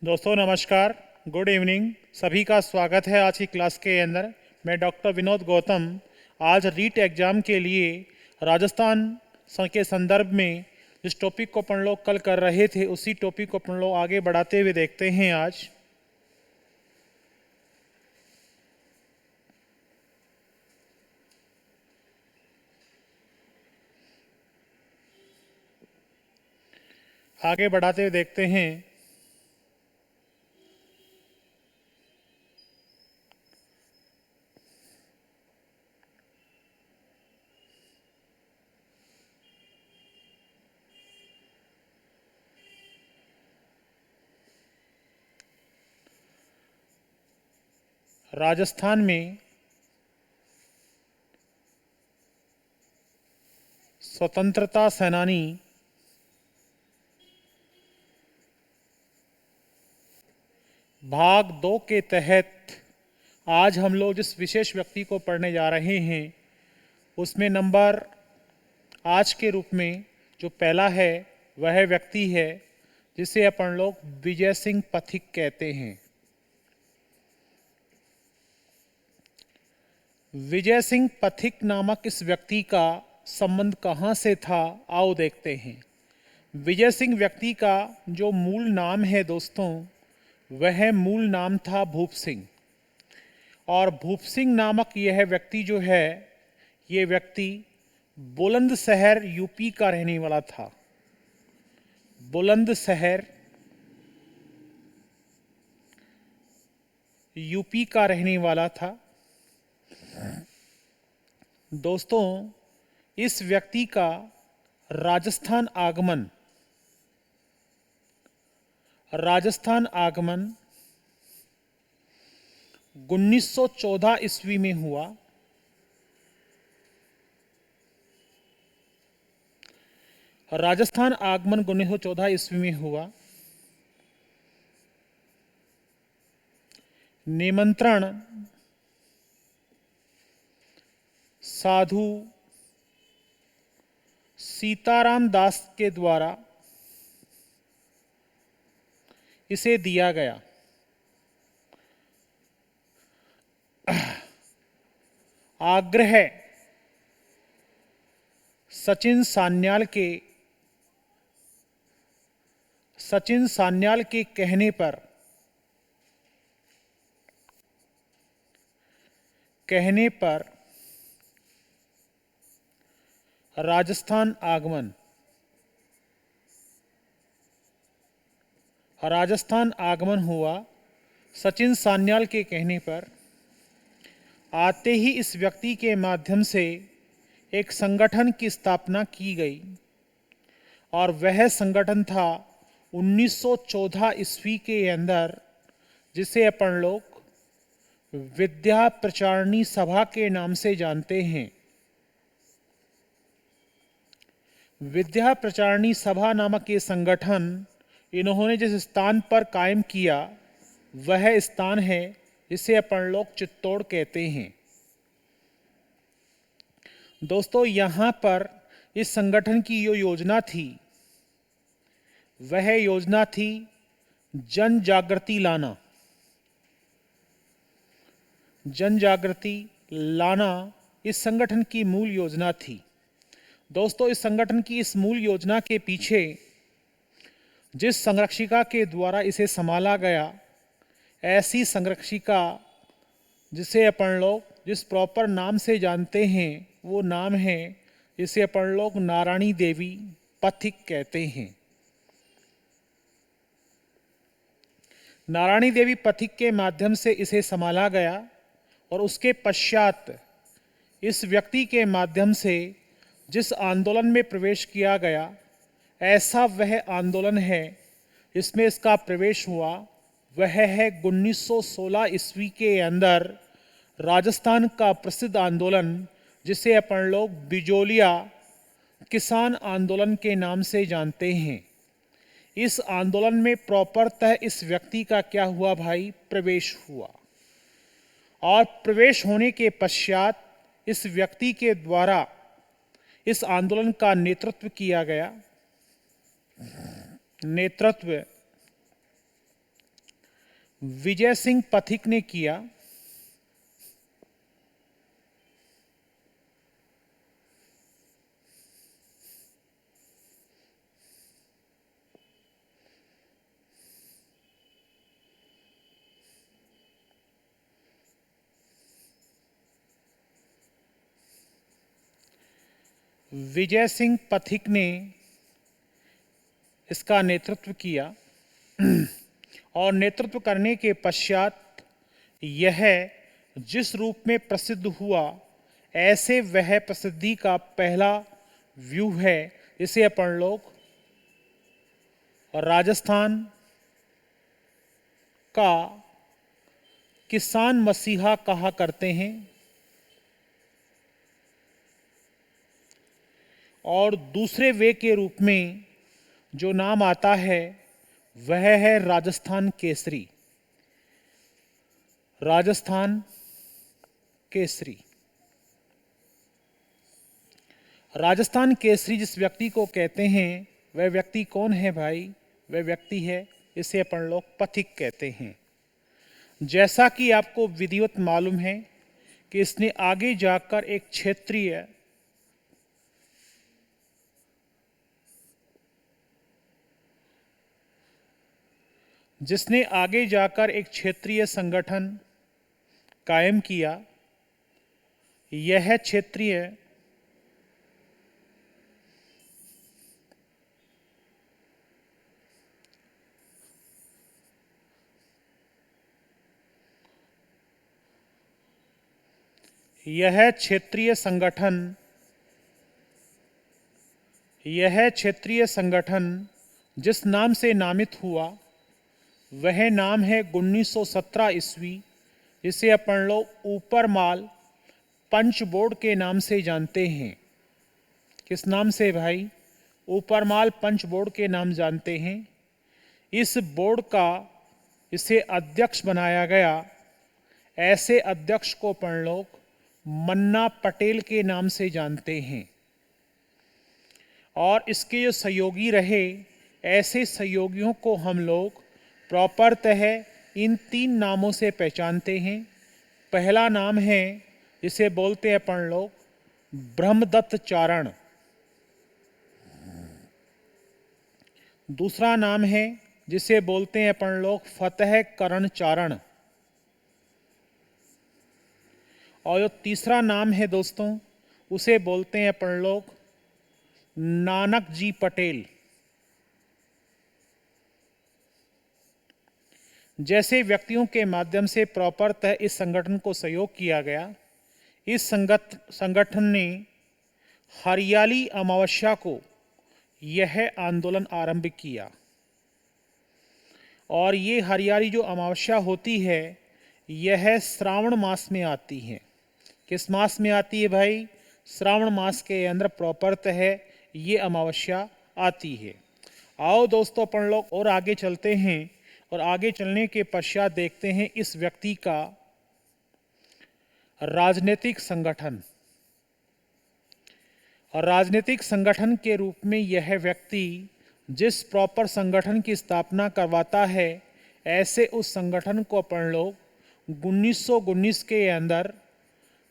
दोस्तों नमस्कार, good evening. सभी का स्वागत है आज की क्लास के अंदर। मैं डॉक्टर विनोद गौतम आज रीट एग्ज़ाम के लिए राजस्थान के संदर्भ में जिस टॉपिक को अपन लोग कल कर रहे थे उसी टॉपिक को अपन लोग आगे बढ़ाते हुए देखते हैं। आज आगे बढ़ाते हुए देखते हैं। राजस्थान में स्वतंत्रता सेनानी भाग 2 के तहत आज हम लोग जिस विशेष व्यक्ति को पढ़ने जा रहे हैं उसमें नंबर आज के रूप में जो पहला है वह व्यक्ति है जिसे अपन लोग विजय सिंह पथिक कहते हैं। विजय सिंह पथिक नामक इस व्यक्ति का संबंध कहाँ से था, आओ देखते हैं। विजय सिंह व्यक्ति का जो मूल नाम है दोस्तों, वह मूल नाम था भूप सिंह। और भूप सिंह नामक यह व्यक्ति जो है, ये व्यक्ति बुलंदशहर यूपी का रहने वाला था। बुलंदशहर यूपी का रहने वाला था। दोस्तों इस व्यक्ति का राजस्थान आगमन 1914 ईस्वी में हुआ। राजस्थान आगमन 1914 ईस्वी में हुआ। निमंत्रण साधु सीताराम दास के द्वारा इसे दिया गया। आग्रह सचिन सान्याल के कहने पर राजस्थान आगमन हुआ। सचिन सान्याल के कहने पर आते ही इस व्यक्ति के माध्यम से एक संगठन की स्थापना की गई और वह संगठन था 1914 ईस्वी के अंदर, जिसे अपन लोग विद्या प्रचारणी सभा के नाम से जानते हैं। विद्या प्रचारणी सभा नामक ये संगठन इन्होंने जिस स्थान पर कायम किया वह स्थान है जिसे अपन लोग चित्तौड़ कहते हैं। दोस्तों यहाँ पर इस संगठन की जो योजना थी वह योजना थी जन जागृति लाना इस संगठन की मूल योजना थी। दोस्तों इस संगठन की इस मूल योजना के पीछे जिस संरक्षिका के द्वारा इसे संभाला गया, ऐसी संरक्षिका जिसे अपन लोग जिस प्रॉपर नाम से जानते हैं वो नाम है जिसे अपन लोग नारायणी देवी पथिक कहते हैं। नारायणी देवी पथिक के माध्यम से इसे संभाला गया और उसके पश्चात इस व्यक्ति के माध्यम से जिस आंदोलन में प्रवेश किया गया, ऐसा वह आंदोलन है जिसमें इसका प्रवेश हुआ, वह है 1916 ईस्वी के अंदर राजस्थान का प्रसिद्ध आंदोलन जिसे अपन लोग बिजोलिया किसान आंदोलन के नाम से जानते हैं। इस आंदोलन में प्रॉपरतः इस व्यक्ति का क्या हुआ भाई, प्रवेश हुआ। और प्रवेश होने के पश्चात इस व्यक्ति के द्वारा इस आंदोलन का नेतृत्व किया गया। नेतृत्व विजय सिंह पथिक ने किया। विजय सिंह पथिक ने इसका नेतृत्व किया और नेतृत्व करने के पश्चात यह जिस रूप में प्रसिद्ध हुआ, ऐसे वह प्रसिद्धि का पहला व्यू है, इसे अपन लोग राजस्थान का किसान मसीहा कहा करते हैं। और दूसरे वे के रूप में जो नाम आता है वह है राजस्थान केसरी। राजस्थान केसरी। राजस्थान केसरी जिस व्यक्ति को कहते हैं, वह व्यक्ति कौन है भाई? वह व्यक्ति है, इसे अपन लोग पथिक कहते हैं। जैसा कि आपको विधिवत मालूम है कि इसने आगे जाकर एक क्षेत्रीय संगठन कायम किया। यह क्षेत्रीय संगठन जिस नाम से नामित हुआ वह नाम है 1917 ईस्वी, जिसे अपन लोग ऊपरमाल पंच बोर्ड के नाम से जानते हैं। किस नाम से भाई? ऊपरमाल पंच बोर्ड के नाम जानते हैं। इस बोर्ड का इसे अध्यक्ष बनाया गया। ऐसे अध्यक्ष को अपन लोग मन्ना पटेल के नाम से जानते हैं। और इसके जो सहयोगी रहे, ऐसे सहयोगियों को हम लोग प्रॉपरतः इन 3 नामों से पहचानते हैं। पहला नाम है जिसे बोलते हैं अपन लोग ब्रह्मदत्त चारण। दूसरा नाम है जिसे बोलते हैं अपन लोग फतेह करण चारण। और जो तीसरा नाम है दोस्तों, उसे बोलते हैं अपन लोग नानक जी पटेल। जैसे व्यक्तियों के माध्यम से प्रॉपरतः इस संगठन को सहयोग किया गया, इस संगठन ने हरियाली अमावस्या को यह आंदोलन आरंभ किया। और ये हरियाली जो अमावस्या होती है, यह श्रावण मास में आती है। किस मास में आती है भाई? श्रावण मास के अंदर प्रॉपरतः ये अमावस्या आती है। आओ दोस्तों, अपन लोग और आगे चलते हैं और आगे चलने के पश्चात देखते हैं इस व्यक्ति का राजनीतिक संगठन। और राजनीतिक संगठन के रूप में यह व्यक्ति जिस प्रॉपर संगठन की स्थापना करवाता है, ऐसे उस संगठन को अपन लोग 1919 के अंदर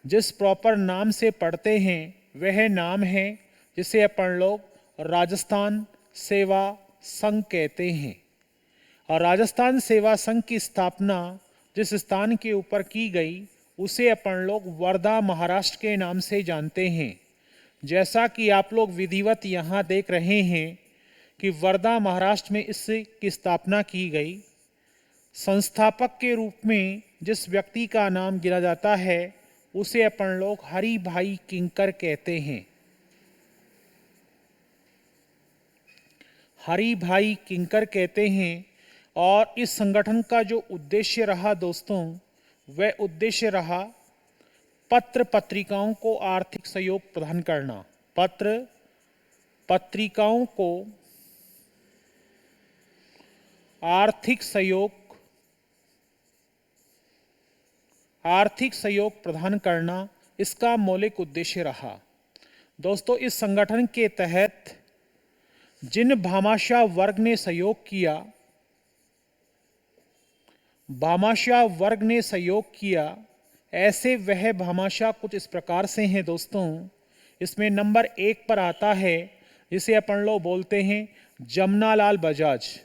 जिस प्रॉपर नाम से पढ़ते हैं, वह नाम है जिसे अपन लोग राजस्थान सेवा संघ कहते हैं। और राजस्थान सेवा संघ की स्थापना जिस स्थान के ऊपर की गई, उसे अपन लोग वर्धा महाराष्ट्र के नाम से जानते हैं। जैसा कि आप लोग विधिवत यहाँ देख रहे हैं कि वर्धा महाराष्ट्र में इसकी स्थापना की गई। संस्थापक के रूप में जिस व्यक्ति का नाम गिना जाता है, उसे अपन लोग हरि भाई किंकर कहते हैं। हरि भाई किंकर कहते हैं। और इस संगठन का जो उद्देश्य रहा दोस्तों, वह उद्देश्य रहा पत्र पत्रिकाओं को आर्थिक सहयोग प्रदान करना। पत्र पत्रिकाओं को आर्थिक सहयोग प्रदान करना इसका मौलिक उद्देश्य रहा। दोस्तों, इस संगठन के तहत जिन भामाशाह वर्ग ने सहयोग किया, भामाशाह वर्ग ने सहयोग किया। ऐसे वह भामाशाह कुछ इस प्रकार से हैं दोस्तों। इसमें नंबर 1 पर आता है, जिसे अपन लोग बोलते हैं जमनालाल बजाज।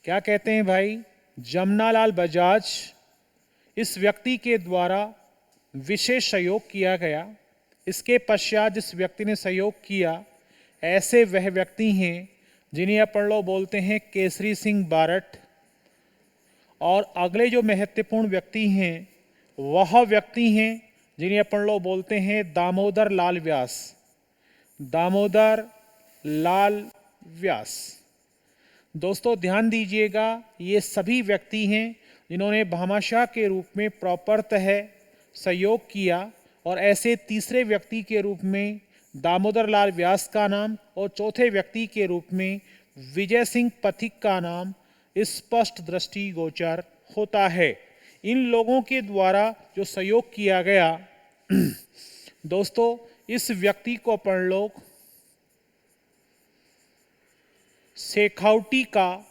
क्या कहते हैं भाई? जमनालाल बजाज। इस व्यक्ति के द्वारा विशेष सहयोग किया गया। इसके पश्चात जिस व्यक्ति ने सहयोग किया, ऐसे वह व्यक्ति हैं जिन्हें अपन लोग बोलते हैं केसरी सिंह बारट। और अगले जो महत्वपूर्ण व्यक्ति हैं वह व्यक्ति हैं जिन्हें अपन लोग बोलते हैं दामोदर लाल व्यास। दामोदर लाल व्यास। दोस्तों ध्यान दीजिएगा, ये सभी व्यक्ति हैं जिन्होंने भामाशाह के रूप में प्रॉपरतः सहयोग किया। और ऐसे तीसरे व्यक्ति के रूप में दामोदर लाल व्यास का नाम और चौथे व्यक्ति के रूप में विजय सिंह पथिक का नाम स्पष्ट दृष्टिगोचर होता है। इन लोगों के द्वारा जो सहयोग किया गया दोस्तों, इस व्यक्ति को अपन लोग शेखावटी का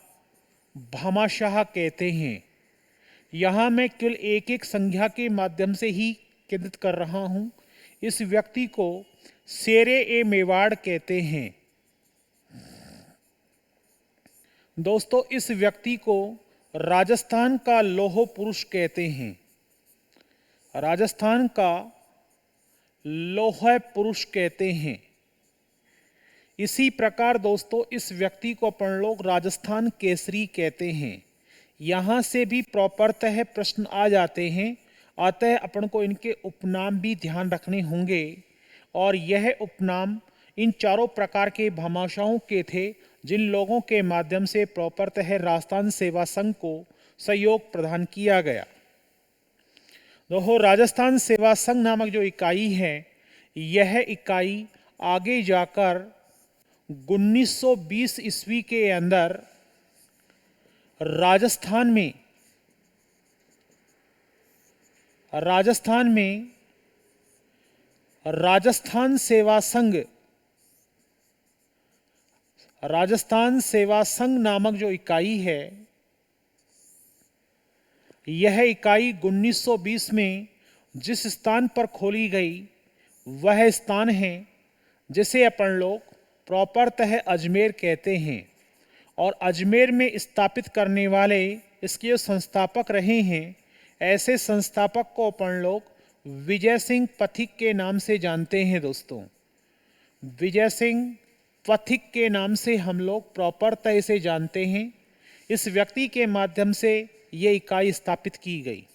भामाशाह कहते हैं। यहाँ मैं केवल एक एक संज्ञा के माध्यम से ही केंद्रित कर रहा हूँ। इस व्यक्ति को शेरे ए मेवाड़ कहते हैं। दोस्तों इस व्यक्ति को राजस्थान का लौह पुरुष कहते हैं। राजस्थान का लौह पुरुष कहते हैं। इसी प्रकार दोस्तों इस व्यक्ति को अपन लोग राजस्थान केसरी कहते हैं। यहाँ से भी प्रॉपरतः प्रश्न आ जाते हैं, अतः अपन को इनके उपनाम भी ध्यान रखने होंगे। और यह उपनाम इन चारों प्रकार के भामाशाहों के थे जिन लोगों के माध्यम से प्रॉपरतः राजस्थान सेवा संघ को सहयोग प्रदान किया गया। दोस्तों राजस्थान सेवा संघ नामक जो इकाई है, यह इकाई आगे जाकर 1920 ईस्वी के अंदर राजस्थान में राजस्थान सेवा संघ नामक जो इकाई है, यह इकाई 1920 में जिस स्थान पर खोली गई वह स्थान है जिसे अपन लोग प्रॉपरतः अजमेर कहते हैं। और अजमेर में स्थापित करने वाले इसके जो संस्थापक रहे हैं, ऐसे संस्थापक को अपन लोग विजय सिंह पथिक के नाम से जानते हैं। दोस्तों विजय सिंह पथिक के नाम से हम लोग प्रॉपरतः इसे जानते हैं। इस व्यक्ति के माध्यम से ये इकाई स्थापित की गई।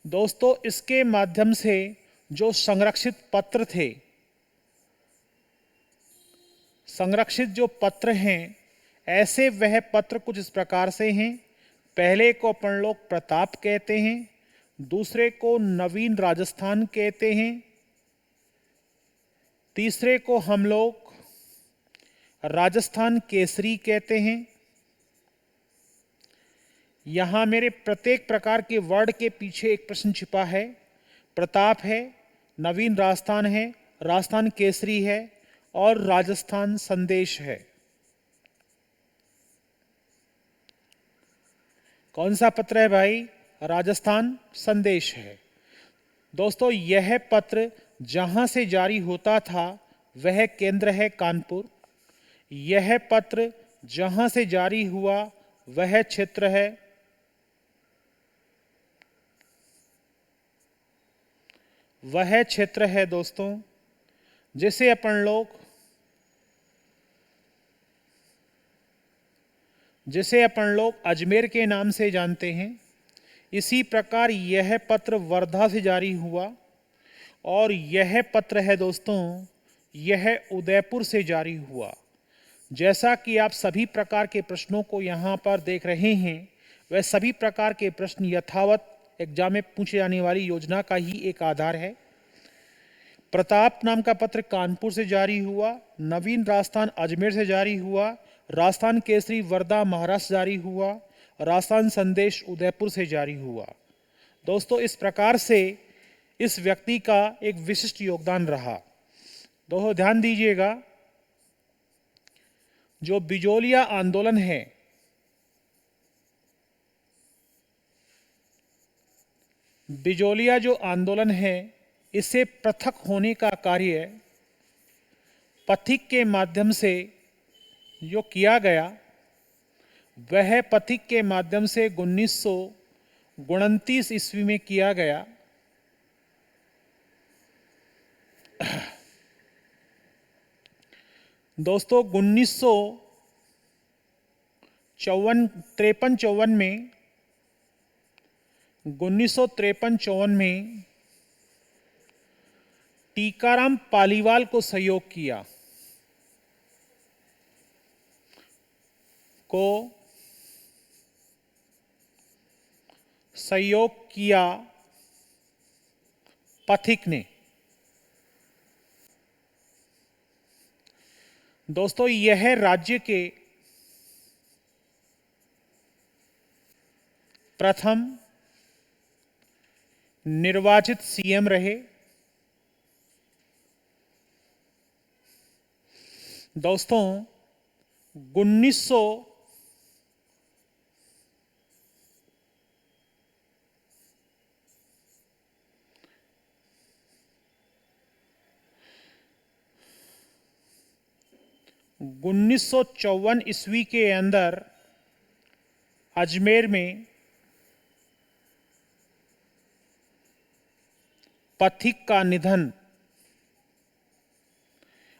दोस्तों इसके माध्यम से जो संरक्षित पत्र थे, संरक्षित जो पत्र हैं, ऐसे वह पत्र कुछ इस प्रकार से हैं। पहले को अपन लोग प्रताप कहते हैं, दूसरे को नवीन राजस्थान कहते हैं, तीसरे को हम लोग राजस्थान केसरी कहते हैं। यहाँ मेरे प्रत्येक प्रकार के वर्ड के पीछे एक प्रश्न छिपा है। प्रताप है, नवीन राजस्थान है, राजस्थान केसरी है और राजस्थान संदेश है। कौन सा पत्र है भाई? राजस्थान संदेश है। दोस्तों यह पत्र जहां से जारी होता था वह केंद्र है कानपुर। यह पत्र जहां से जारी हुआ वह क्षेत्र है दोस्तों जिसे अपन लोग अजमेर के नाम से जानते हैं। इसी प्रकार यह पत्र वर्धा से जारी हुआ और यह पत्र है दोस्तों, यह उदयपुर से जारी हुआ। जैसा कि आप सभी प्रकार के प्रश्नों को यहाँ पर देख रहे हैं, वह सभी प्रकार के प्रश्न यथावत एग्जाम में पूछे जाने वाली योजना का ही एक आधार है। प्रताप नाम का पत्र कानपुर से जारी हुआ, नवीन राजस्थान अजमेर से जारी हुआ, राजस्थान केसरी वर्धा महाराष्ट्र जारी हुआ, राजस्थान संदेश उदयपुर से जारी हुआ। दोस्तों इस प्रकार से इस व्यक्ति का एक विशिष्ट योगदान रहा। दोस्तों ध्यान दीजिएगा, जो बिजोलिया आंदोलन है, बिजोलिया जो आंदोलन है, इसे पृथक होने का कार्य पथिक के माध्यम से जो किया गया, वह पथिक के माध्यम से 1929 ईस्वी में किया गया। दोस्तों 1953-54 में टीकाराम पालीवाल को सहयोग किया पथिक ने। दोस्तों यह राज्य के प्रथम निर्वाचित सीएम रहे। दोस्तों 1954 ईस्वी के अंदर अजमेर में पथिक का निधन,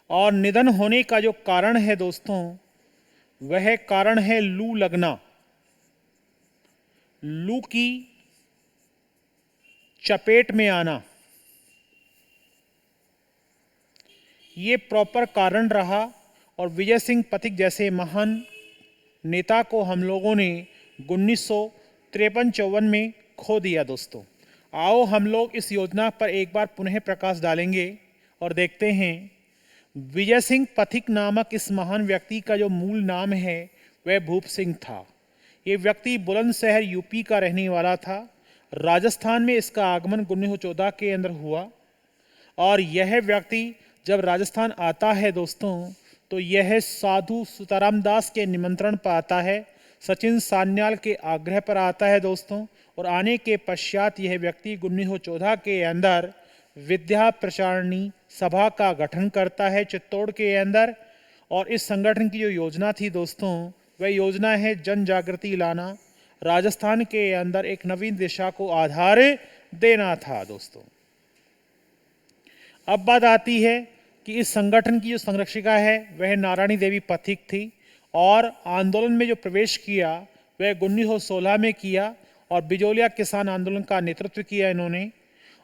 और निधन होने का जो कारण है दोस्तों, वह कारण है लू लगना। लू की चपेट में आना, ये प्रॉपर कारण रहा। और विजय सिंह पथिक जैसे महान नेता को हम लोगों ने 1953-54 में खो दिया। दोस्तों आओ हम लोग इस योजना पर एक बार पुनः प्रकाश डालेंगे और देखते हैं विजय सिंह पथिक नामक इस महान व्यक्ति का जो मूल नाम है वह भूप सिंह था। ये व्यक्ति बुलंदशहर यूपी का रहने वाला था। राजस्थान में इसका आगमन 1914 के अंदर हुआ, और यह व्यक्ति जब राजस्थान आता है दोस्तों, तो यह साधु सुताराम दास के निमंत्रण पर आता है, सचिन सान्याल के आग्रह पर आता है दोस्तों। और आने के पश्चात यह व्यक्ति 1914 के अंदर विद्या प्रचारणी सभा का गठन करता है चित्तौड़ के अंदर। और इस संगठन की जो योजना थी दोस्तों, वह योजना है जन जागृति लाना, राजस्थान के अंदर एक नवीन दिशा को आधार देना था। दोस्तों अब बात आती है कि इस संगठन की जो संरक्षिका है वह नारायणी देवी पथिक थी, और आंदोलन में जो प्रवेश किया वह 1916 में किया, और बिजोलिया किसान आंदोलन का नेतृत्व किया इन्होंने।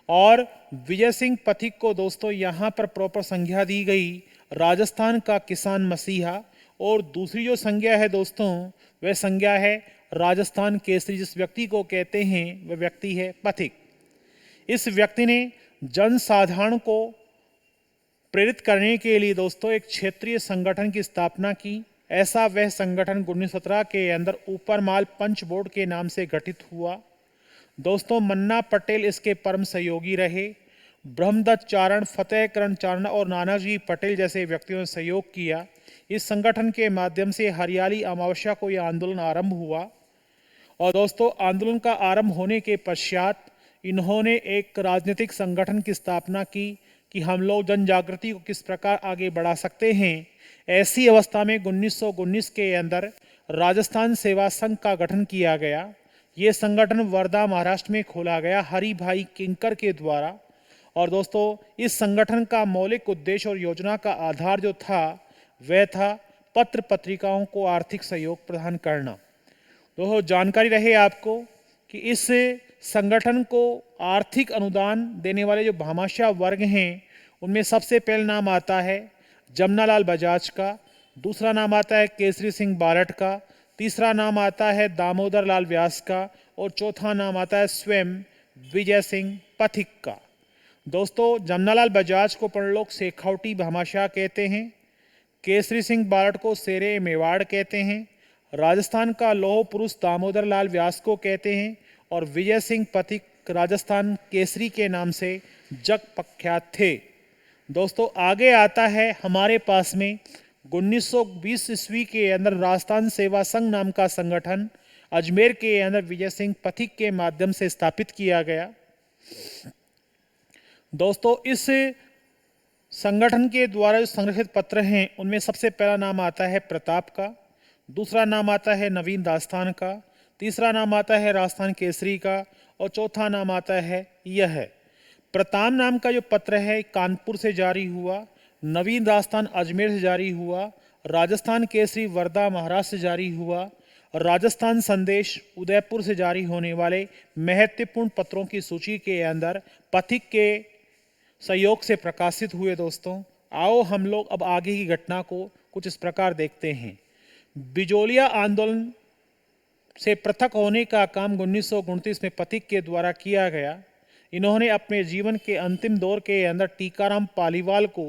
और विजय सिंह पथिक को दोस्तों यहाँ पर प्रॉपर संज्ञा दी गई राजस्थान का किसान मसीहा, और दूसरी जो संज्ञा है दोस्तों, वह संज्ञा है राजस्थान केसरी। जिस व्यक्ति को कहते हैं वह व्यक्ति है पथिक। इस व्यक्ति ने जनसाधारण को प्रेरित करने के लिए दोस्तों एक क्षेत्रीय संगठन की स्थापना की। ऐसा वह संगठन 1917 के अंदर ऊपरमाल पंच बोर्ड के नाम से गठित हुआ। दोस्तों मन्ना पटेल इसके परम सहयोगी रहे। ब्रह्मदत्त चारण, फतेहकरण चारण और नानाजी पटेल जैसे व्यक्तियों ने सहयोग किया। इस संगठन के माध्यम से हरियाली अमावस्या को यह आंदोलन आरंभ हुआ। और दोस्तों आंदोलन का आरंभ होने के पश्चात इन्होंने एक राजनीतिक संगठन की स्थापना की कि हम लोग जन जागृति को किस प्रकार आगे बढ़ा सकते हैं। ऐसी अवस्था में 1919 के अंदर राजस्थान सेवा संघ का गठन किया गया। ये संगठन वर्धा महाराष्ट्र में खोला गया हरि भाई किंकर के द्वारा। और दोस्तों इस संगठन का मौलिक उद्देश्य और योजना का आधार जो था वह था पत्र पत्रिकाओं को आर्थिक सहयोग प्रदान करना। दोस्तों जानकारी रहे आपको कि इस संगठन को आर्थिक अनुदान देने वाले जो भामाशाह वर्ग हैं उनमें सबसे पहले नाम आता है जमनालाल बजाज का, दूसरा नाम आता है केसरी सिंह बारठ का, तीसरा नाम आता है दामोदर लाल व्यास का, और चौथा नाम आता है स्वयं विजय सिंह पथिक का। दोस्तों जमनालाल बजाज को अपन लोग शेखावटी भामाशाह कहते हैं, केसरी सिंह बारठ को शेरे मेवाड़ कहते हैं, राजस्थान का लौह पुरुष दामोदर लाल व्यास को कहते हैं, और विजय सिंह पथिक राजस्थान केसरी के नाम से जग प्रख्यात थे। दोस्तों आगे आता है हमारे पास में 1920 ईस्वी के अंदर राजस्थान सेवा संघ नाम का संगठन अजमेर के अंदर विजय सिंह पथिक के माध्यम से स्थापित किया गया। दोस्तों, इस संगठन के द्वारा जो संग्रहित पत्र हैं उनमें सबसे पहला नाम आता है प्रताप का, दूसरा नाम आता है नवीन दास्तान का, तीसरा नाम आता है राजस्थान केसरी का और चौथा नाम आता है यह। प्रताप नाम का जो पत्र है कानपुर से जारी हुआ, नवीन दास्तान अजमेर से जारी हुआ, राजस्थान केसरी वर्धा महाराष्ट्र से जारी हुआ, राजस्थान संदेश उदयपुर से जारी होने वाले महत्वपूर्ण पत्रों की सूची के अंदर पथिक के सहयोग से प्रकाशित हुए। दोस्तों, आओ हम लोग अब आगे की घटना को कुछ इस प्रकार देखते हैं। बिजोलिया आंदोलन से पृथक होने का काम 1929 में पथिक के द्वारा किया गया। इन्होंने अपने जीवन के अंतिम दौर के अंदर टीकाराम पालीवाल को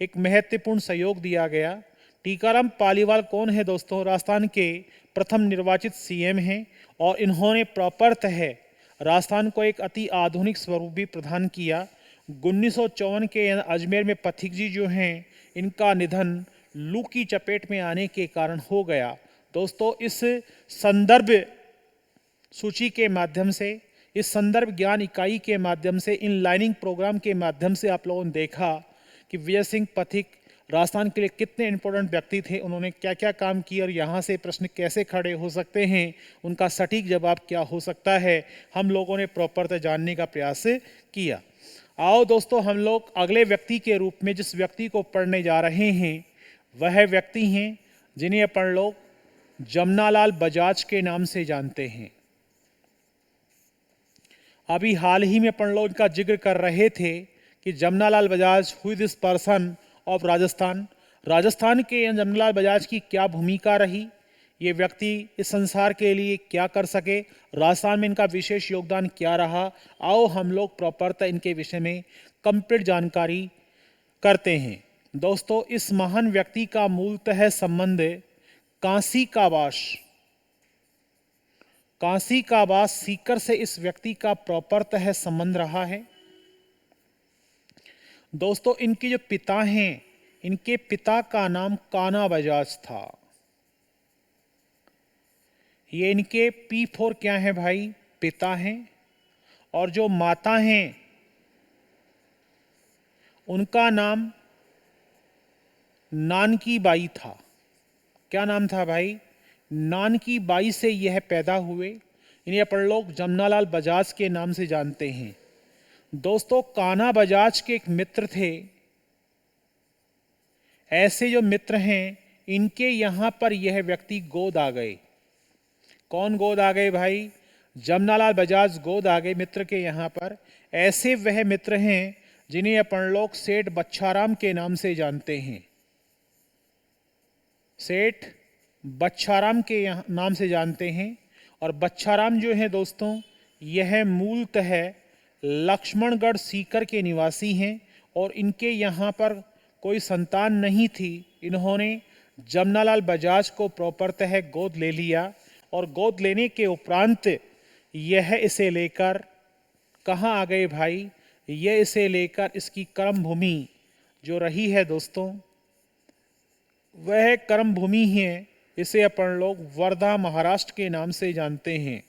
एक महत्वपूर्ण सहयोग दिया गया। टीकाराम पालीवाल कौन है दोस्तों? राजस्थान के प्रथम निर्वाचित सीएम हैं और इन्होंने प्रॉपरतः राजस्थान को एक अति आधुनिक स्वरूप भी प्रदान किया। 1954 के अजमेर में पथिक जी जो हैं इनका निधन लू की चपेट में आने के कारण हो गया। दोस्तों, इस संदर्भ सूची के माध्यम से, इस संदर्भ ज्ञान इकाई के माध्यम से, इन लाइनिंग प्रोग्राम के माध्यम से आप लोगों ने देखा कि विजय सिंह पथिक राजस्थान के लिए कितने इंपॉर्टेंट व्यक्ति थे, उन्होंने क्या क्या काम किया और यहाँ से प्रश्न कैसे खड़े हो सकते हैं, उनका सटीक जवाब क्या हो सकता है, हम लोगों ने प्रॉपर जानने का प्रयास किया। आओ दोस्तों, हम लोग अगले व्यक्ति के रूप में जिस व्यक्ति को पढ़ने जा रहे हैं वह व्यक्ति हैं जिन्हें अपन लोग जमनालाल बजाज के नाम से जानते हैं। अभी हाल ही में अपन लोग इनका जिक्र कर रहे थे कि Jamnalal Bajaj who is this person of Rajasthan. Rajasthan के जमनालाल बजाज की क्या भूमिका रही, ये व्यक्ति इस संसार के लिए क्या कर सके, राजस्थान में इनका विशेष योगदान क्या रहा, आओ हम लोग प्रॉपरतः इनके विषय में कंप्लीट जानकारी करते हैं। दोस्तों, इस महान व्यक्ति का मूलतः संबंध काशी का वास सीकर से इस व्यक्ति का प्रॉपरतः संबंध रहा है। दोस्तों, इनके जो पिता हैं, इनके पिता का नाम काना बजाज था। ये इनके P4 क्या है भाई? पिता हैं। और जो माता हैं उनका नाम नानकी बाई था। क्या नाम था भाई? नानकी बाई से यह पैदा हुए। इन्हें अपन लोग जमनालाल बजाज के नाम से जानते हैं। दोस्तों, कान्हा बजाज के एक मित्र थे। ऐसे जो मित्र हैं इनके यहाँ पर यह व्यक्ति गोद आ गए। कौन गोद आ गए भाई? जमनालाल बजाज गोद आ गए मित्र के यहाँ पर। ऐसे वह मित्र हैं जिन्हें अपन लोग सेठ बच्छाराम के नाम से जानते हैं। सेठ बच्छाराम के नाम से जानते हैं। और बच्छाराम जो है दोस्तों, यह मूलतः लक्ष्मणगढ़ सीकर के निवासी हैं और इनके यहाँ पर कोई संतान नहीं थी। इन्होंने जमनालाल बजाज को प्रॉपरतः गोद ले लिया और गोद लेने के उपरांत यह इसे लेकर कहाँ आ गए भाई? यह इसे लेकर इसकी कर्म भूमि जो रही है दोस्तों, वह कर्म भूमि है, इसे अपन लोग वर्धा महाराष्ट्र के नाम से जानते हैं।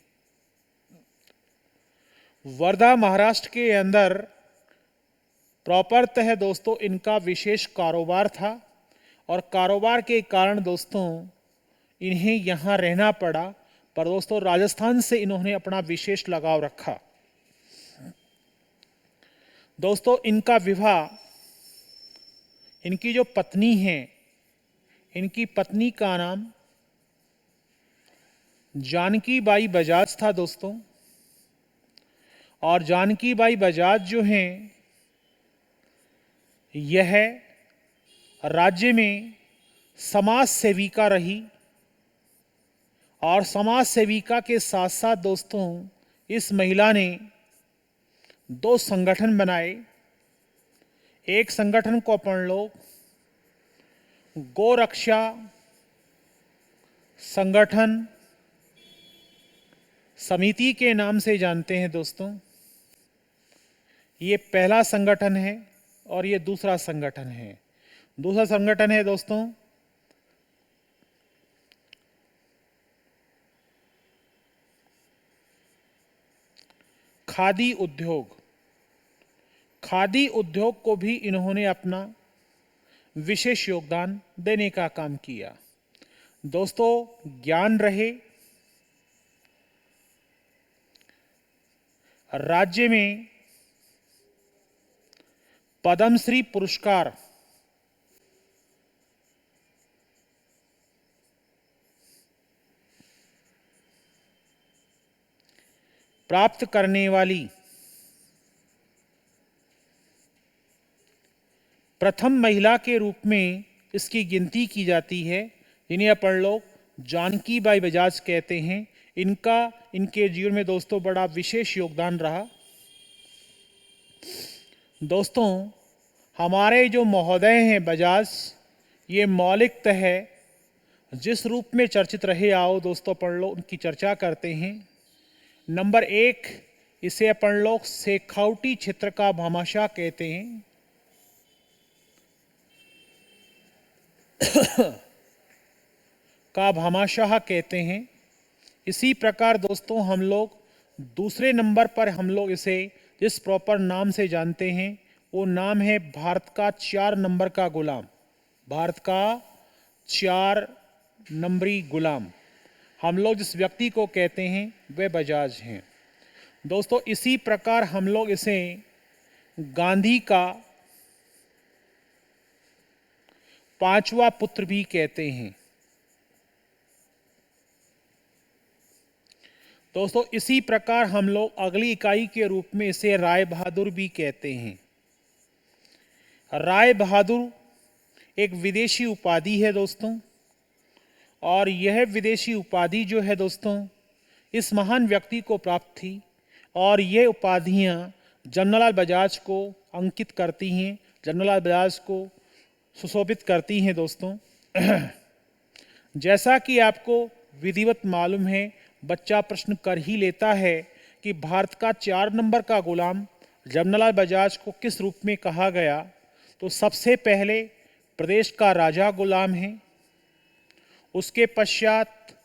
वर्धा महाराष्ट्र के अंदर प्रॉपरतः दोस्तों इनका विशेष कारोबार था और कारोबार के कारण दोस्तों इन्हें यहाँ रहना पड़ा। पर दोस्तों, राजस्थान से इन्होंने अपना विशेष लगाव रखा। दोस्तों, इनका विवाह, इनकी जो पत्नी है, इनकी पत्नी का नाम जानकी बाई बजाज था दोस्तों। और जानकी बाई बजाज जो हैं, यह राज्य में समाज सेविका रही और समाज सेविका के साथ साथ दोस्तों इस महिला ने 2 संगठन बनाए। एक संगठन को अपन लोग गोरक्षा संगठन समिति के नाम से जानते हैं दोस्तों। ये पहला संगठन है और ये दूसरा संगठन है। दूसरा संगठन है दोस्तों खादी उद्योग। खादी उद्योग को भी इन्होंने अपना विशेष योगदान देने का काम किया। दोस्तों, ज्ञान रहे, राज्य में पद्मश्री पुरस्कार प्राप्त करने वाली प्रथम महिला के रूप में इसकी गिनती की जाती है, जिन्हें अपन लोग जानकी बाई बजाज कहते हैं। इनके जीवन में दोस्तों बड़ा विशेष योगदान रहा। दोस्तों, हमारे जो महोदय हैं बजाज, ये मौलिकतः जिस रूप में चर्चित रहे, आओ दोस्तों अपन लोग उनकी चर्चा करते हैं। नंबर 1, इसे अपन लोग शेखावटी क्षेत्र का भामाशाह कहते हैं। का भामाशाह कहते हैं। इसी प्रकार दोस्तों हम लोग दूसरे नंबर पर हम लोग इसे जिस प्रॉपर नाम से जानते हैं वो नाम है भारत का 4 नंबर का गुलाम। भारत का 4 नंबरी गुलाम हम लोग जिस व्यक्ति को कहते हैं वे बजाज हैं। दोस्तों, इसी प्रकार हम लोग इसे गांधी का 5वां पुत्र भी कहते हैं। दोस्तों, इसी प्रकार हम लोग अगली इकाई के रूप में इसे राय बहादुर भी कहते हैं। राय बहादुर एक विदेशी उपाधि है दोस्तों, और यह विदेशी उपाधि जो है दोस्तों इस महान व्यक्ति को प्राप्त थी, और ये उपाधियां जमनालाल बजाज को अंकित करती हैं, जमनालाल बजाज को सुशोभित करती हैं। दोस्तों, जैसा कि आपको विधिवत मालूम है, बच्चा प्रश्न कर ही लेता है कि भारत का 4 नंबर का गुलाम जमनालाल बजाज को किस रूप में कहा गया। तो सबसे पहले प्रदेश का राजा गुलाम है, उसके पश्चात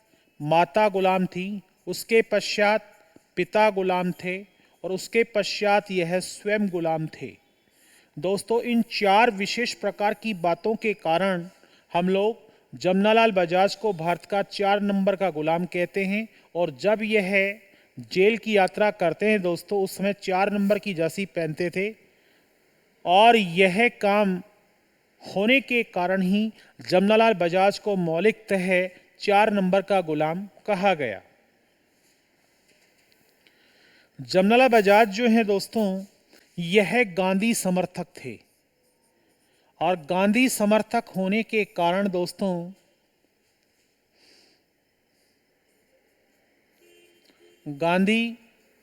माता गुलाम थी, उसके पश्चात पिता गुलाम थे, और उसके पश्चात यह स्वयं गुलाम थे। दोस्तों, इन 4 विशेष प्रकार की बातों के कारण हम लोग जमनालाल बजाज को भारत का 4 नंबर का गुलाम कहते हैं। और जब यह जेल की यात्रा करते हैं दोस्तों, उस समय 4 नंबर की जर्सी पहनते थे, और यह काम होने के कारण ही जमनालाल बजाज को मौलिकतः 4 नंबर का गुलाम कहा गया। जमनालाल बजाज जो है दोस्तों, यह गांधी समर्थक थे, और गांधी समर्थक होने के कारण दोस्तों गांधी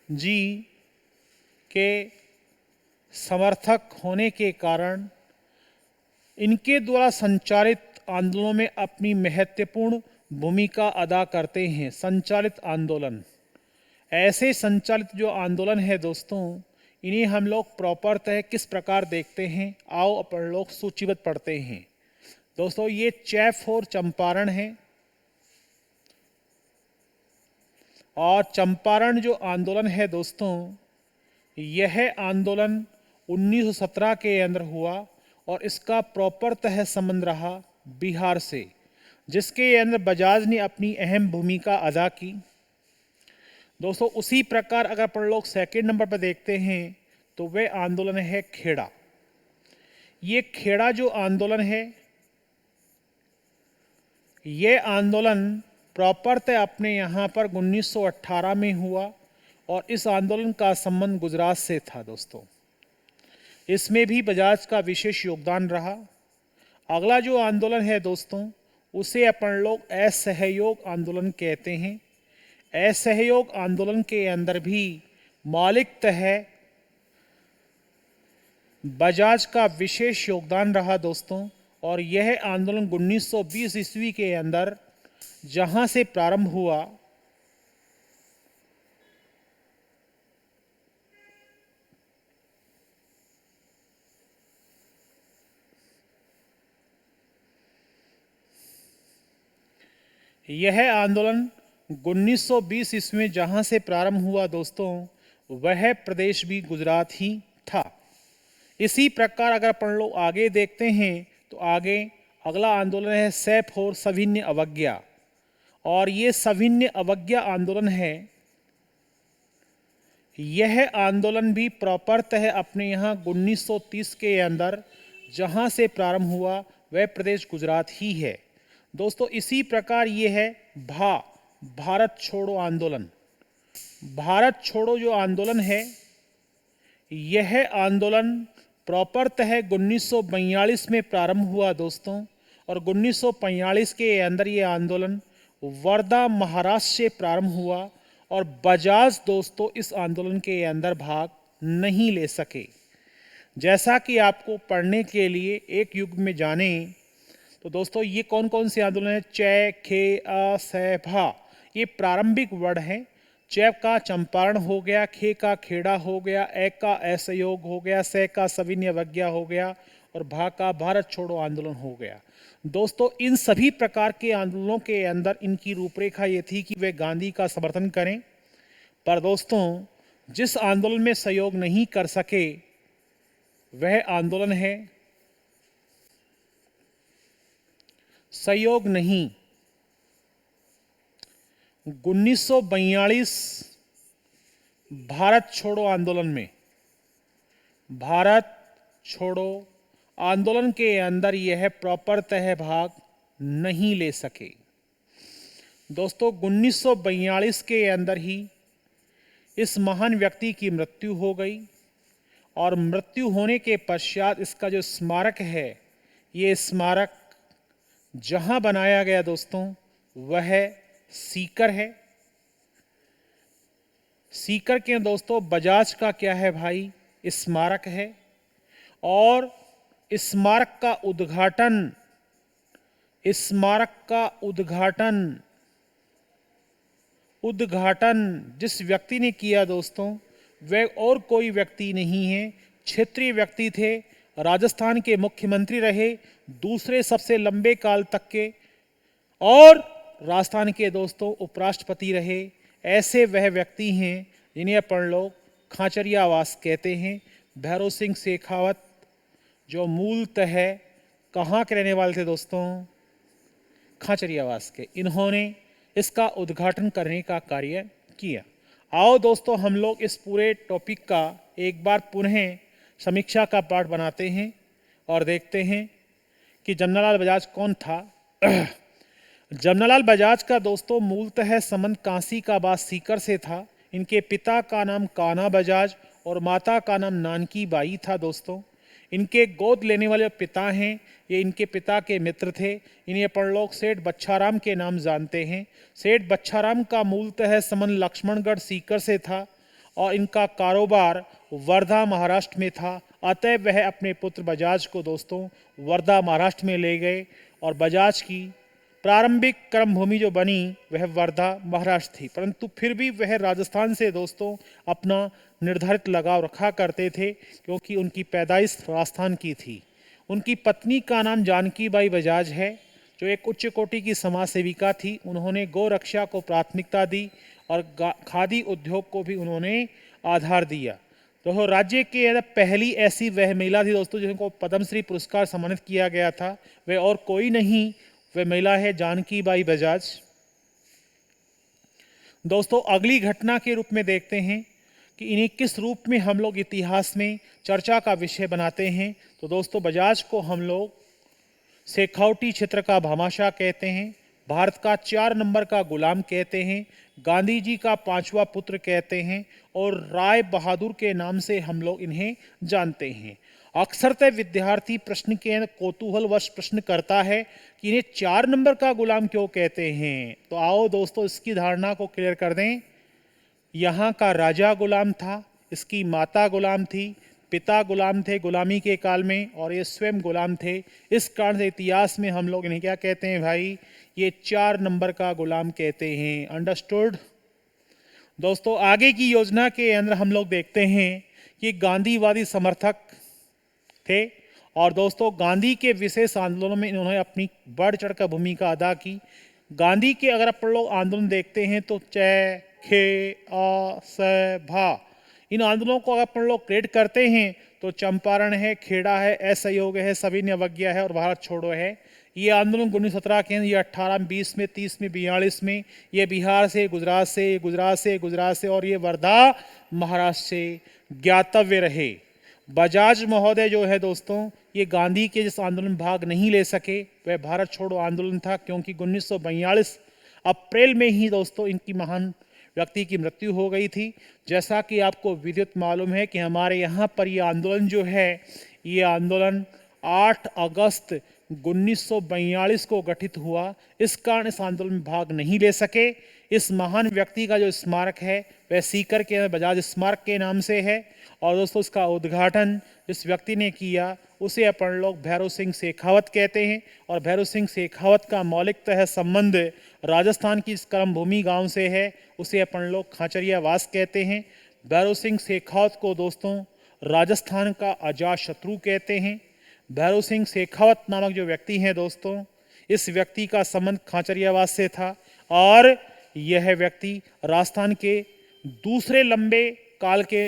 जी के समर्थक होने के कारण इनके द्वारा संचालित आंदोलनों में अपनी महत्वपूर्ण भूमिका अदा करते हैं। संचालित आंदोलन, ऐसे संचालित जो आंदोलन है दोस्तों, इन्हें हम लोग प्रॉपरतः किस प्रकार देखते हैं, आओ अपन लोग सूचीबद्ध पढ़ते हैं। दोस्तों, ये चैफोर चंपारण है, और चंपारण जो आंदोलन है दोस्तों, यह आंदोलन 1917 के अंदर हुआ, और इसका प्रॉपरतः संबंध रहा बिहार से, जिसके अंदर बजाज ने अपनी अहम भूमिका अदा की। दोस्तों, उसी प्रकार अगर अपन लोग सेकेंड नंबर पर देखते हैं तो वह आंदोलन है खेड़ा। ये खेड़ा जो आंदोलन है, ये आंदोलन प्रॉपरतः अपने यहाँ पर 1918 में हुआ, और इस आंदोलन का संबंध गुजरात से था। दोस्तों, इसमें भी बजाज का विशेष योगदान रहा। अगला जो आंदोलन है दोस्तों, उसे अपन लोग असहयोग आंदोलन कहते हैं। असहयोग आंदोलन के अंदर भी मौलिकतः बजाज का विशेष योगदान रहा दोस्तों, और यह आंदोलन 1920 ईस्वी के अंदर जहां से प्रारंभ हुआ, यह आंदोलन 1920 ईस्वी में जहां से प्रारंभ हुआ दोस्तों, वह प्रदेश भी गुजरात ही था। इसी प्रकार अगर अपन लोग आगे देखते हैं तो आगे अगला आंदोलन है सैफ और सविनय अवज्ञा। और ये सविनय अवज्ञा आंदोलन है, यह आंदोलन भी प्रॉपरतः अपने यहाँ 1930 के अंदर जहाँ से प्रारंभ हुआ वह प्रदेश गुजरात ही है दोस्तों। इसी प्रकार ये है भारत छोड़ो आंदोलन। भारत छोड़ो जो आंदोलन है, यह आंदोलन प्रॉपरतः 1942 में प्रारंभ हुआ दोस्तों। और 1945 के अंदर ये आंदोलन वर्धा महाराष्ट्र से प्रारंभ हुआ और बजाज दोस्तों इस आंदोलन के अंदर भाग नहीं ले सके। जैसा कि आपको पढ़ने के लिए एक युग में जाने तो दोस्तों ये कौन कौन से आंदोलन है, चै खे अ सै भा, ये प्रारंभिक वर्ड हैं। चै का चंपारण हो गया, खे का खेड़ा हो गया, ए का असहयोग हो गया, सै का सविनय अवज्ञा हो गया और भा का भारत छोड़ो आंदोलन हो गया। दोस्तों इन सभी प्रकार के आंदोलनों के अंदर इनकी रूपरेखा ये थी कि वे गांधी का समर्थन करें। पर दोस्तों जिस आंदोलन में सहयोग नहीं कर सके वह आंदोलन है सहयोग नहीं। 1942 भारत छोड़ो आंदोलन में, भारत छोड़ो आंदोलन के अंदर यह प्रॉपरतः भाग नहीं ले सके दोस्तों। 1942 के अंदर ही इस महान व्यक्ति की मृत्यु हो गई और मृत्यु होने के पश्चात इसका जो स्मारक है, ये स्मारक जहां बनाया गया दोस्तों वह सीकर है। सीकर के दोस्तों बजाज का क्या है भाई, स्मारक है। और स्मारक का उद्घाटन जिस व्यक्ति ने किया दोस्तों वह और कोई व्यक्ति नहीं है, क्षेत्रीय व्यक्ति थे, राजस्थान के मुख्यमंत्री रहे दूसरे सबसे लंबे काल तक के, और राजस्थान के दोस्तों उपराष्ट्रपति रहे। ऐसे वह व्यक्ति हैं जिन्हें अपन लोग खाचरियावास कहते हैं। भैरव सिंह शेखावत जो मूलतः कहाँ के रहने वाले थे दोस्तों, खाचरियावास के, इन्होंने इसका उद्घाटन करने का कार्य किया। आओ दोस्तों हम लोग इस पूरे टॉपिक का एक बार पुनः समीक्षा का पाठ बनाते हैं और देखते हैं कि जमनालाल बजाज कौन था। जमनालाल बजाज का दोस्तों मूलतः संबंध कांसी का बात सीकर से था। इनके पिता का नाम कान्हा बजाज और माता का नाम नानकी बाई था दोस्तों। इनके गोद लेने वाले पिता हैं, ये इनके पिता के मित्र थे। इन्हें अपन लोग सेठ बच्छाराम के नाम जानते हैं। सेठ बच्छाराम का मूलतः संबंध लक्ष्मणगढ़ सीकर से था और इनका कारोबार वर्धा महाराष्ट्र में था। अतः वह अपने पुत्र बजाज को दोस्तों वर्धा महाराष्ट्र में ले गए और बजाज की प्रारंभिक कर्मभूमि जो बनी वह वर्धा महाराष्ट्र थी, परंतु फिर भी वह राजस्थान से दोस्तों अपना निर्धारित लगाव रखा करते थे क्योंकि उनकी पैदाइश राजस्थान की थी। उनकी पत्नी का नाम जानकी बाई बजाज है जो एक उच्च कोटि की समाज सेविका थी। उन्होंने गौ रक्षा को प्राथमिकता दी और खादी उद्योग को भी उन्होंने आधार दिया। तो राज्य के अंदर पहली ऐसी वह महिला थी दोस्तों जिनको पद्मश्री पुरस्कार सम्मानित किया गया था। वह और कोई नहीं, वह महिला है जानकी बाई बजाज। दोस्तों अगली घटना के रूप में देखते हैं कि इन्हें किस रूप में हम लोग इतिहास में चर्चा का विषय बनाते हैं। तो दोस्तों बजाज को हम लोग शेखावटी क्षेत्र का भामाशाह कहते हैं, भारत का 4 नंबर का गुलाम कहते हैं, गांधी जी का 5वां पुत्र कहते हैं और राय बहादुर के नाम से हम लोग इन्हें जानते हैं। अक्सरतः विद्यार्थी प्रश्न के कौतूहलवश प्रश्न करता है कि इन्हें 4 नंबर का गुलाम क्यों कहते हैं। तो आओ दोस्तों इसकी धारणा को क्लियर कर दें। यहाँ का राजा गुलाम था, इसकी माता गुलाम थी, पिता गुलाम थे गुलामी के काल में और ये स्वयं गुलाम थे। इस कारण से इतिहास में हम लोग इन्हें क्या कहते हैं भाई, ये 4 नंबर का गुलाम कहते हैं। अंडरस्टूड दोस्तों। आगे की योजना के अंदर हम लोग देखते हैं कि गांधीवादी समर्थक थे और दोस्तों गांधी के विशेष आंदोलनों में इन्होंने अपनी बढ़ चढ़कर भूमिका अदा की। गांधी के अगर अपन लोग आंदोलन देखते हैं तो चै खे अ स भा, इन आंदोलनों को अगर अपन लोग क्रिएट करते हैं तो चंपारण है, खेड़ा है, असहयोग है, सविनय अवज्ञा है और भारत छोड़ो है। ये आंदोलन 1917 के, ये 18 में, 20 में, 30 में, 42 में, ये बिहार से, गुजरात से, गुजरात से और ये वर्धा महाराष्ट्र से ज्ञातव्य रहे। बजाज महोदय जो है दोस्तों, ये गांधी के जिस आंदोलन में भाग नहीं ले सके वह भारत छोड़ो आंदोलन था, क्योंकि 1942 अप्रैल में ही दोस्तों इनकी महान व्यक्ति की मृत्यु हो गई थी। जैसा कि आपको विदित मालूम है कि हमारे यहाँ पर ये आंदोलन जो है, ये आंदोलन 8 अगस्त 1942 को गठित हुआ। इस कारण इस आंदोलन में भाग नहीं ले सके। इस महान व्यक्ति का जो स्मारक है वह सीकर के बजाज स्मारक के नाम से है और दोस्तों इसका उद्घाटन जिस व्यक्ति ने किया उसे अपन लोग भैरव सिंह शेखावत कहते हैं। और भैरव सिंह शेखावत का मौलिकतः संबंध राजस्थान की इस कर्मभूमि गांव से है, उसे अपन लोग खाचरिया वास कहते हैं। भैरव सिंह शेखावत को दोस्तों राजस्थान का अजात शत्रु कहते हैं। भैरव सिंह शेखावत नामक जो व्यक्ति हैं दोस्तों, इस व्यक्ति का संबंध खाचरियावास से था और यह व्यक्ति राजस्थान के दूसरे लंबे काल के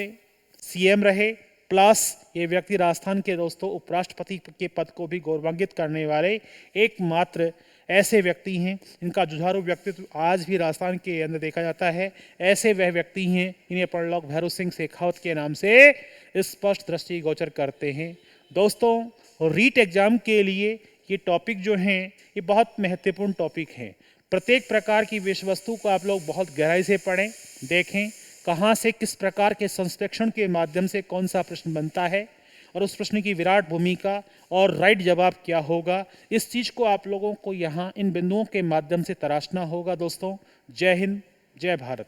सीएम रहे, प्लस ये व्यक्ति राजस्थान के दोस्तों उपराष्ट्रपति के पद को भी गौरवान्वित करने वाले एकमात्र ऐसे व्यक्ति हैं। इनका जुझारू व्यक्तित्व आज भी राजस्थान के अंदर देखा जाता है। ऐसे वह व्यक्ति हैं इन्हें अपन लोग भैरव सिंह शेखावत के नाम से स्पष्ट दृष्टिगोचर करते हैं। दोस्तों रीट एग्जाम के लिए ये टॉपिक जो हैं ये बहुत महत्वपूर्ण टॉपिक हैं। प्रत्येक प्रकार की विषय वस्तु को आप लोग बहुत गहराई से पढ़ें, देखें कहाँ से किस प्रकार के संश्लेषण के माध्यम से कौन सा प्रश्न बनता है और उस प्रश्न की विराट भूमिका और राइट जवाब क्या होगा, इस चीज़ को आप लोगों को यहाँ इन बिंदुओं के माध्यम से तराशना होगा। दोस्तों जय हिंद, जय भारत।